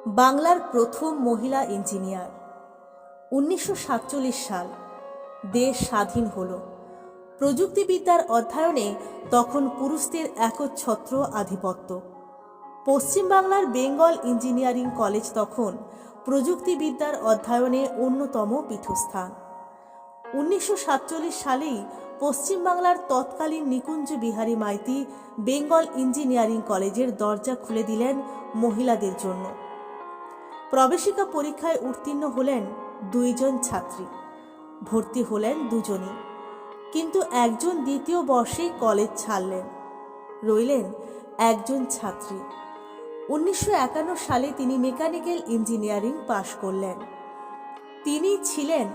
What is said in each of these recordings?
বাংলার প্রথম মহিলা ইঞ্জিনিয়ার। 1947 সাল, দেশ স্বাধীন হলো। প্রযুক্তিবিদ্যার অধ্যয়নে তখন পুরুষদের একচ্ছত্র আধিপত্য। পশ্চিমবাংলার বেঙ্গল ইঞ্জিনিয়ারিং কলেজ তখন প্রযুক্তিবিদ্যার অধ্যয়নে অন্যতম পীঠস্থান। 1947 সালেই পশ্চিমবাংলার তৎকালীন নিকুঞ্জ বিহারী মাইতি বেঙ্গল ইঞ্জিনিয়ারিং কলেজের দরজা খুলে দিলেন মহিলাদের জন্য। প্রবেশিকা পরীক্ষায় উত্তীর্ণ হলেন 2 জন ছাত্রী, ভর্তি হলেন 2 জনই, কিন্তু একজন দ্বিতীয় বর্ষেই কলেজ ছাড়লেন, রইলেন 1 জন ছাত্রী। 1951 সালে তিনি মেকানিক্যাল ইঞ্জিনিয়ারিং পাশ করলেন। তিনি ছিলেন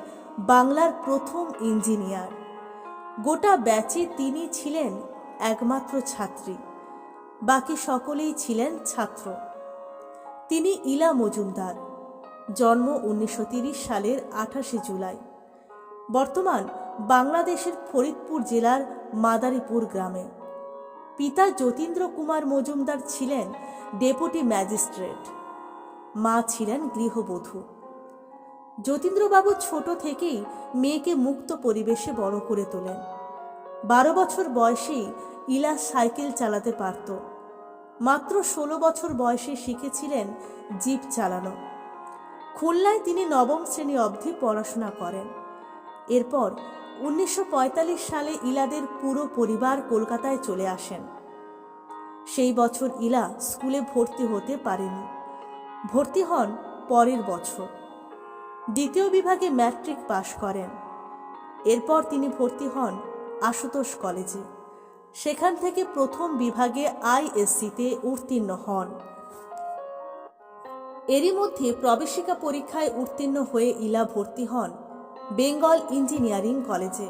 বাংলার প্রথম ইঞ্জিনিয়ার। গোটা ব্যাচে তিনি ছিলেন একমাত্র ছাত্রী, বাকি সকলেই ছিলেন ছাত্র। তিনি ইলা মজুমদার, জন্ম 1930 সালের 28 জুলাই, বর্তমান বাংলাদেশের ফরিদপুর জেলার মাদারীপুর গ্রামে। পিতা যতীন্দ্র কুমার মজুমদার ছিলেন ডেপুটি ম্যাজিস্ট্রেট, মা ছিলেন গৃহবধূ। যতীন্দ্রবাবু ছোট থেকেই মেয়েকে মুক্ত পরিবেশে বড় করে তোলেন। 12 বছর বয়সেই ইলা সাইকেল চালাতে পারত। মাত্র 16 বছর বয়সে শিখেছিলেন জিপ চালানো। খুলনায় তিনি 9ম শ্রেণী অবধি পড়াশোনা করেন। এরপর 1945 সালে ইলাদের পুরো পরিবার কলকাতায় চলে আসেন। সেই বছর ইলা স্কুলে ভর্তি হতে পারেনি, ভর্তি হন পরের বছর। দ্বিতীয় বিভাগে ম্যাট্রিক পাশ করেন। এরপর তিনি ভর্তি হন আশুতোষ কলেজে, সেখান থেকে প্রথম বিভাগে আইএসসিতে উত্তীর্ণ হন। এরই মধ্যে প্রবেশিকা পরীক্ষায় উত্তীর্ণ হয়ে ইলা ভর্তি হন বেঙ্গল ইঞ্জিনিয়ারিং কলেজে।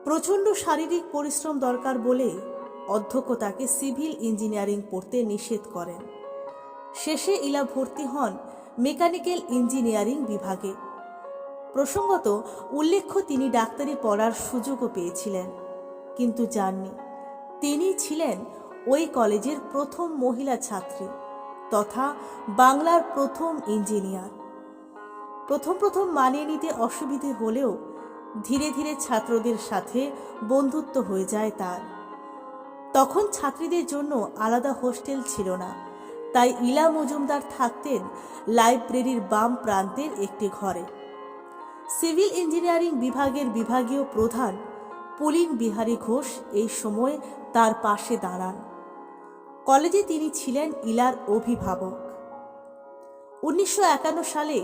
প্রচণ্ড শারীরিক পরিশ্রম দরকার বলে অধ্যক্ষ তাকে সিভিল ইঞ্জিনিয়ারিং পড়তে নিষেধ করেন। শেষে ইলা ভর্তি হন মেকানিক্যাল ইঞ্জিনিয়ারিং বিভাগে। প্রসঙ্গত উল্লেখ্য, তিনি ডাক্তারি পড়ার সুযোগও পেয়েছিলেন, কিন্তু যাননি। তিনি ছিলেন ওই কলেজের প্রথম মহিলা ছাত্রী তথা বাংলার প্রথম ইঞ্জিনিয়ার। প্রথম মানিয়ে নিতে অসুবিধে হলেও ধীরে ধীরে ছাত্রদের সাথে বন্ধুত্ব হয়ে যায় তার। তখন ছাত্রীদের জন্য আলাদা হোস্টেল ছিল না, তাই ইলা মজুমদার থাকতেন লাইব্রেরির বাম প্রান্তের একটি ঘরে। সিভিল ইঞ্জিনিয়ারিং বিভাগের বিভাগীয় প্রধান পুলিন বিহারী ঘোষ এই সময় তার পাশে দাঁড়ান। কলেজে তিনি ছিলেন ইলার অভিভাবক। 1951 সালে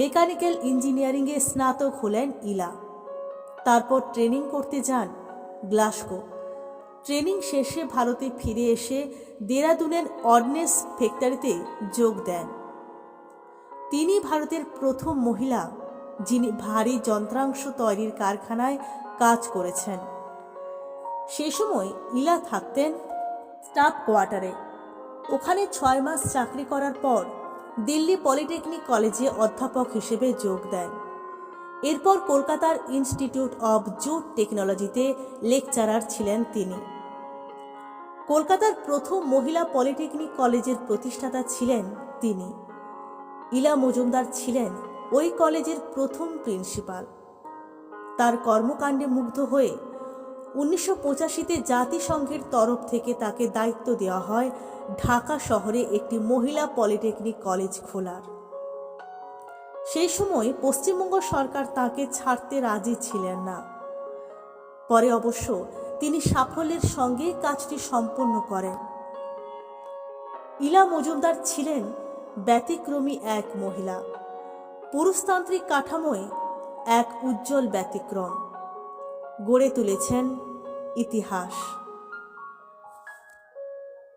মেকানিক্যাল ইঞ্জিনিয়ারিংয়ে স্নাতক হলেন ইলা। তারপর ট্রেনিং করতে যান গ্লাসগো। ট্রেনিং শেষে ভারতে ফিরে এসে দেরাদুনের অর্ডিন্যান্স ফ্যাক্টরিতে যোগ দেন। তিনি ভারতের প্রথম মহিলা যিনি ভারী যন্ত্রাংশ তৈরির কারখানায় কাজ করেছেন। সেই সময় ইলা থাকতেন স্টাফ কোয়ার্টারে। ওখানে 6 মাস চাকরি করার পর দিল্লি পলিটেকনিক কলেজে অধ্যাপক হিসেবে যোগ দেন। এরপর কলকাতার ইনস্টিটিউট অব জুট টেকনোলজিতে লেকচারার ছিলেন তিনি। কলকাতার প্রথম মহিলা পলিটেকনিক কলেজের প্রতিষ্ঠাতা ছিলেন তিনি। ইলা মজুমদার ছিলেন ওই কলেজের প্রথম প্রিন্সিপাল। তার কর্মকাণ্ডে মুগ্ধ হয়ে 1985-তে জাতিসংঘের তরফ থেকে তাকে দায়িত্ব দেওয়া হয় ঢাকা শহরে একটি মহিলা পলিটেকনিক কলেজ খোলার। সেই সময় পশ্চিমবঙ্গ সরকার তাকে ছাড়তে রাজি ছিলেন না। পরে অবশ্য তিনি সাফল্যের সঙ্গে কাজটি সম্পন্ন করেন। ইলা মজুমদার ছিলেন ব্যতিক্রমী এক মহিলা। পুরুষতান্ত্রিক কাঠামোয় এক উজ্জ্বল ব্যতিক্রম গড়ে তুলেছেন ইতিহাস।